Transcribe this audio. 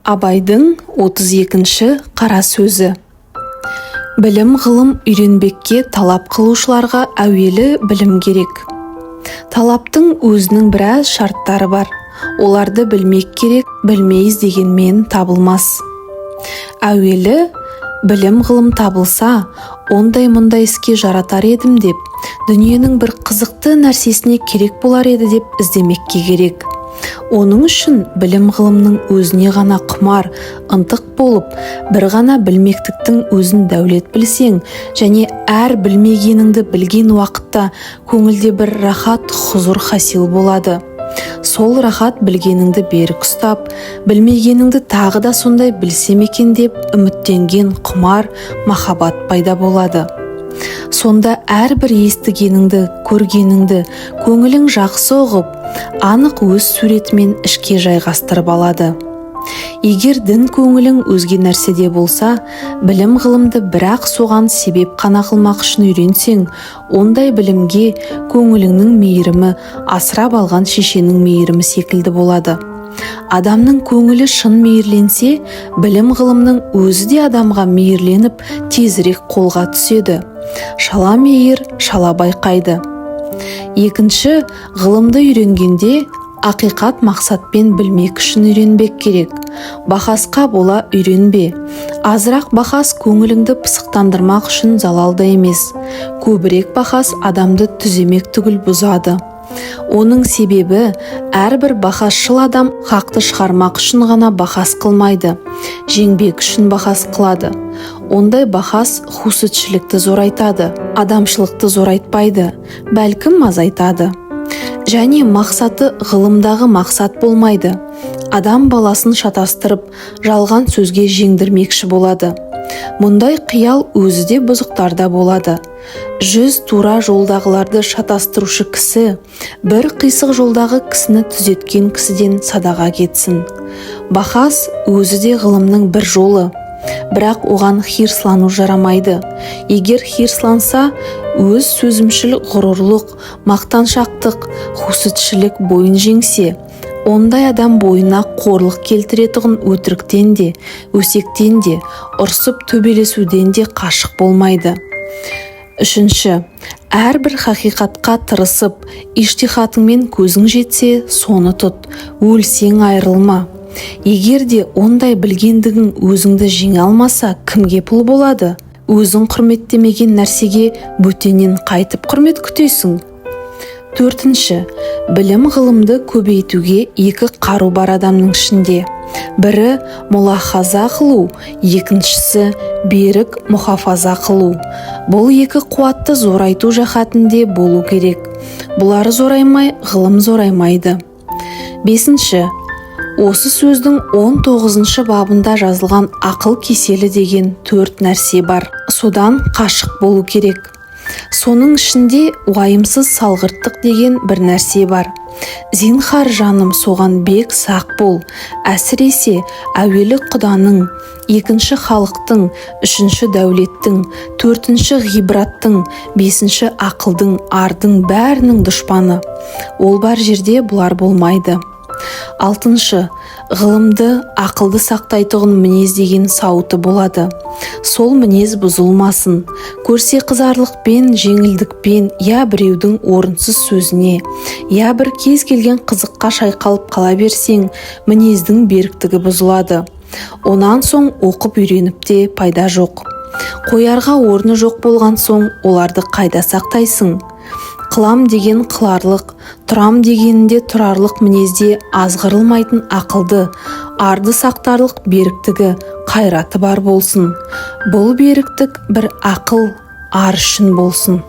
Абайдың 32-ші қара сөзі. Білім ғылым үйренбекке талап қылушыларға әуелі білім керек. Талаптың өзінің біраз шарттары бар. Оларды білмек керек, білмейіз дегенмен табылмас. Әуелі білім ғылым табылса, ондай-мұндай іске жаратар едім деп, дүниенің бір қызықты нәрсесіне керек болар еді деп іздемекке керек. Оның үшін білім ғылымның өзіне ғана құмар, ынтық болып, бір ғана білмектіктің өзін дәулет білсең, және әр білмегеніңді білген уақытта көңілде бір рахат, хұзур хасил болады. Сол рахат білгеніңді берік ұстап, білмегеніңді тағы да сондай білсем екен деп үміттенген құмар, махаббат пайда болады. Сонда әрбір естігеніңді, көргеніңді көңілің жақсы ұғып, анық өз суретімен ішке жайғастырып алады. Егер дін көңілің өзге нәрседе болса, білім ғылымды бірақ соған себеп қана қылмақ үшін үйренсең, ондай білімге көңіліңнің мейірімі асырап алған шешенің мейірімі секілді болады. Адамның көңілі шын мейірленсе, білім ғылымның өзі де адамға мейірленіп тезірек қолға түседі. Шала мейір шала байқайды. Екінші, ғылымды үйренгенде ақиқат мақсатпен білмек үшін үйренбек керек. Бақасқа бола үйренбе. Азырақ бақас көңіліңді пысықтандырмақ үшін залалды емес. Көбірек бақас адамды түземек түгіл бұзады. Оның себебі, әрбір бақасшыл адам хақты шығармақ үшін ғана бақас қылмайды, жеңбек үшін бақас қылады. Ондай бақас хусетшілікті зорайтады, адамшылықты зорайтпайды, бәлкім азайтады. Және мақсаты ғылымдағы мақсат болмайды. Адам баласын шатастырып, жалған сөзге жеңдірмекші болады. Мұндай қиял өзі де бұзықтарда болады. 100 тура жолдағыларды шатастырушы кісі, бір қисық жолдағы кісіні түзеткен кісіден садаға кетсін. Бақас өзі де ғылымның бір жолы. Бірақ оған хирслану жарамайды. Егер хирсланса, өз сөзімшіл ғұрурлық, мақтаншақтық, хусетшілік бойын жеңсе, ондай адам бойына қорлық келтіретұғын өтіріктен де, өсектен де, ұрсып төбелесуден де қашық болмайды. Үшінші, әрбір хақиқатқа тырысып, иштихатыңмен көзің жетсе, соны тұт, өлсең айрылма. Егер де ондай білгендігің өзіңді жеңе алмаса, кімге пұл болады? Өзің құрметтемеген нәрсеге бөтеннен қайтып құрмет күтесің. Төртінші, білім ғылымды көбейтуге екі қару бар адамның ішінде. Бірі мұлахаза қылу, екіншісі берік мұхафаза қылу. Бұл екі қуатты зорайту жахатінде болу керек. Бұлары зораймай, ғылым зораймайды. Бесінші, осы сөздің 19-шы бабында жазылған ақыл кеселі деген 4 нәрсе бар. Содан қашық болу керек. Соның ішінде уайымсыз салғырттық деген бір нәрсе бар. Зинхар жаным, соған бек сақ бол. Әсіресе әуелі құданың, екінші халықтың, үшінші дәулеттің, төртінші ғибраттың, бесінші ақылдың, ардың бәрінің дұшпаны. Ол бар жерде бұлар болмайды. Алтыншы, ғылымды, ақылды сақтайтұғын мінез деген сауыты болады. Сол мінез бұзылмасын. Көрсе қызарлықпен, жеңілдікпен, я біреудің орынсыз сөзіне, я бір кез келген қызыққа шайқалып қала берсең, мінездің беріктігі бұзылады. Онан соң оқып үйреніп те пайда жоқ. Қоярға орны жоқ болған соң, оларды қайда сақтайсың? Қылам деген қыларлық, тұрам дегенінде тұрарлық мінезде азғырылмайтын ақылды, арды сақтарлық беріктігі, қайраты бар болсын. Бұл беріктік бір ақыл, ар үшін болсын.